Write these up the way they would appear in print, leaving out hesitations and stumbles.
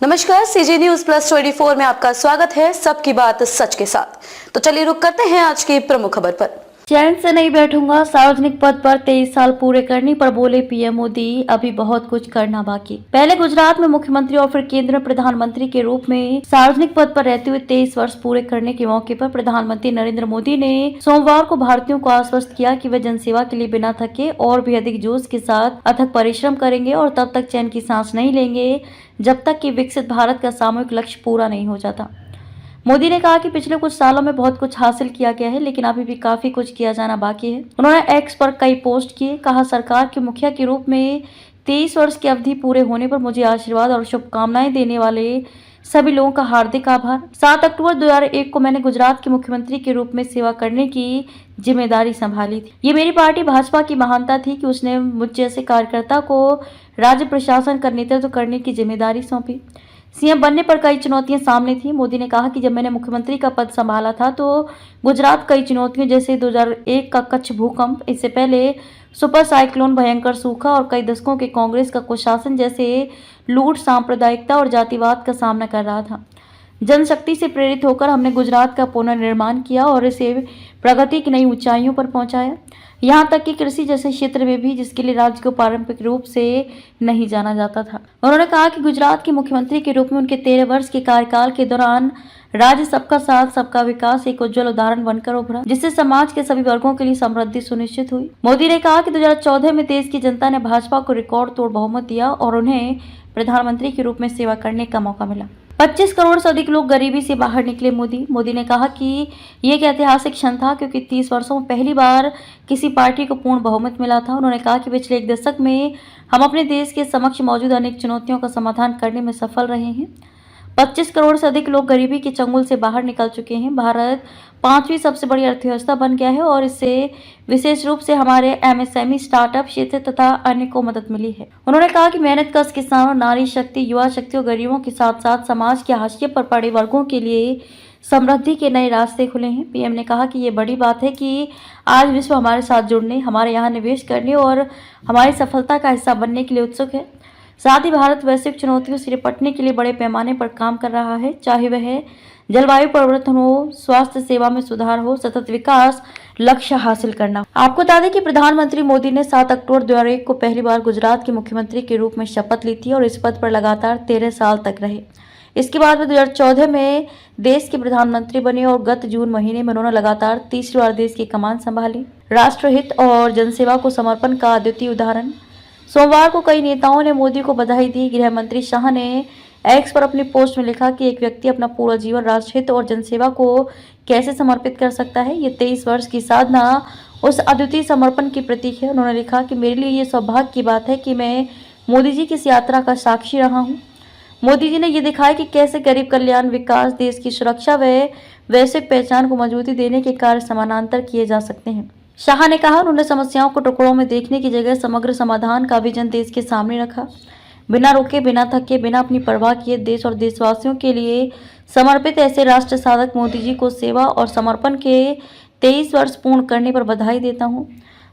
नमस्कार, CG news plus 24 में आपका स्वागत है। सबकी बात सच के साथ। तो चलिए रुक करते हैं आज की प्रमुख खबर पर। चैन से नहीं बैठूंगा, सार्वजनिक पद पर 23 साल पूरे करने पर बोले पीएम मोदी, अभी बहुत कुछ करना बाकी। पहले गुजरात में मुख्यमंत्री और फिर केंद्र में प्रधानमंत्री के रूप में सार्वजनिक पद पर रहते हुए 23 वर्ष पूरे करने के मौके पर प्रधानमंत्री नरेंद्र मोदी ने सोमवार को भारतीयों को आश्वस्त किया कि वे जनसेवा के लिए बिना थके और भी अधिक जोश के साथ अथक परिश्रम करेंगे और तब तक चैन की सांस नहीं लेंगे जब तक कि विकसित भारत का सामूहिक लक्ष्य पूरा नहीं हो जाता। मोदी ने कहा कि पिछले कुछ सालों में बहुत कुछ हासिल किया गया है, लेकिन अभी भी काफी कुछ किया जाना बाकी है। उन्होंने एक्स पर कई पोस्ट किए, कहा सरकार के मुखिया के रूप में 23 वर्ष की अवधि पूरे होने पर मुझे आशीर्वाद और शुभकामनाएं देने वाले सभी लोगों का हार्दिक आभार। 7 अक्टूबर 2001 को मैंने गुजरात के मुख्यमंत्री के रूप में सेवा करने की जिम्मेदारी संभाली थी। ये मेरी पार्टी भाजपा की महानता थी कि उसने मुझ जैसे कार्यकर्ता को राज्य प्रशासन का नेतृत्व करने की जिम्मेदारी सौंपी। सीएम बनने पर कई चुनौतियां सामने थी। मोदी ने कहा कि जब मैंने मुख्यमंत्री का पद संभाला था तो गुजरात कई चुनौतियों जैसे 2001 का कच्छ भूकंप, इससे पहले सुपर साइक्लोन, भयंकर सूखा और कई दशकों के कांग्रेस का कुशासन जैसे लूट, सांप्रदायिकता और जातिवाद का सामना कर रहा था। जनशक्ति से प्रेरित होकर हमने गुजरात का पुनर्निर्माण किया और इसे प्रगति की नई ऊंचाइयों पर पहुंचाया, यहाँ तक कि कृषि जैसे क्षेत्र में भी, जिसके लिए राज्य को पारंपरिक रूप से नहीं जाना जाता था। उन्होंने कहा कि गुजरात के मुख्यमंत्री के रूप में उनके 13 वर्ष के कार्यकाल के दौरान राज्य सबका साथ सबका विकास एक उज्जवल उदाहरण बनकर उभरा, जिससे समाज के सभी वर्गों के लिए समृद्धि सुनिश्चित हुई। मोदी ने कहा कि 2014 में देश की जनता ने भाजपा को रिकॉर्ड तोड़ बहुमत दिया और उन्हें प्रधानमंत्री के रूप में सेवा करने का मौका मिला। 25 करोड़ से अधिक लोग गरीबी से बाहर निकले। मोदी ने कहा कि ये एक ऐतिहासिक क्षण था क्योंकि 30 वर्षों में पहली बार किसी पार्टी को पूर्ण बहुमत मिला था। उन्होंने कहा कि पिछले एक दशक में हम अपने देश के समक्ष मौजूद अनेक चुनौतियों का समाधान करने में सफल रहे हैं। 25 करोड़ से अधिक लोग गरीबी के चंगुल से बाहर निकल चुके हैं। भारत 5वीं सबसे बड़ी अर्थव्यवस्था बन गया है और इससे विशेष रूप से हमारे एमएसएमई, स्टार्टअप क्षेत्र तथा अन्य को मदद मिली है। उन्होंने कहा कि मेहनतकश किसानों, नारी शक्ति, युवा शक्ति और गरीबों के साथ साथ समाज के हाशिए पर पड़े वर्गों के लिए समृद्धि के नए रास्ते खुले हैं। पीएम ने कहा कि ये बड़ी बात है कि आज विश्व हमारे साथ जुड़ने, हमारे यहाँ निवेश करने और हमारी सफलता का हिस्सा बनने के लिए उत्सुक है। साथ ही भारत वैश्विक चुनौतियों से निपटने के लिए बड़े पैमाने पर काम कर रहा है, चाहे वह जलवायु परिवर्तन हो, स्वास्थ्य सेवा में सुधार हो, सतत विकास लक्ष्य हासिल करना। आपको बता दें कि प्रधानमंत्री मोदी ने 7 अक्टूबर 2001 को पहली बार गुजरात के मुख्यमंत्री के रूप में शपथ ली थी और इस पद पर लगातार 13 साल तक रहे। इसके बाद वे 2014 में देश के प्रधानमंत्री बने और गत जून महीने में उन्होंने लगातार तीसरी बार देश की कमान संभाली। राष्ट्रहित और जनसेवा को समर्पण का अद्वितीय उदाहरण। सोमवार को कई नेताओं ने मोदी को बधाई दी। गृह मंत्री शाह ने एक्स पर अपनी पोस्ट में लिखा कि एक व्यक्ति अपना पूरा जीवन राष्ट्रहित और जनसेवा को कैसे समर्पित कर सकता है। ये 23 वर्ष की साधना उस अद्वितीय समर्पण की प्रतीक है। उन्होंने लिखा कि मेरे लिए ये सौभाग्य की बात है कि मैं मोदी जी की इस यात्रा का साक्षी रहा हूँ। मोदी जी ने ये दिखाया कि कैसे गरीब कल्याण, विकास, देश की सुरक्षा व वैश्विक पहचान को मजबूती देने के कार्य समानांतर किए जा सकते हैं। शाह ने कहा, उन्होंने समस्याओं को टुकड़ों में देखने की जगह समग्र समाधान का विजन देश के सामने रखा। बिना रुके, बिना थके, बिना अपनी परवाह किए देश और देशवासियों के लिए समर्पित ऐसे राष्ट्र साधक मोदी जी को सेवा और समर्पण के 23 वर्ष पूर्ण करने पर बधाई देता हूं।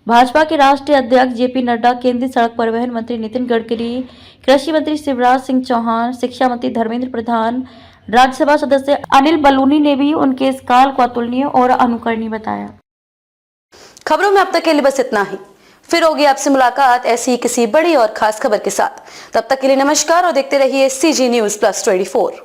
भाजपा के राष्ट्रीय अध्यक्ष जेपी नड्डा, केंद्रीय सड़क परिवहन मंत्री नितिन गडकरी, कृषि मंत्री शिवराज सिंह चौहान, शिक्षा मंत्री धर्मेंद्र प्रधान, राज्यसभा सदस्य अनिल बलूनी ने भी उनके इस काल को अतुलनीय और अनुकरणीय बताया। खबरों में अब तक के लिए बस इतना ही। फिर होगी आपसे मुलाकात ऐसी ही किसी बड़ी और खास खबर के साथ। तब तक के लिए नमस्कार और देखते रहिए सीजी न्यूज प्लस 24।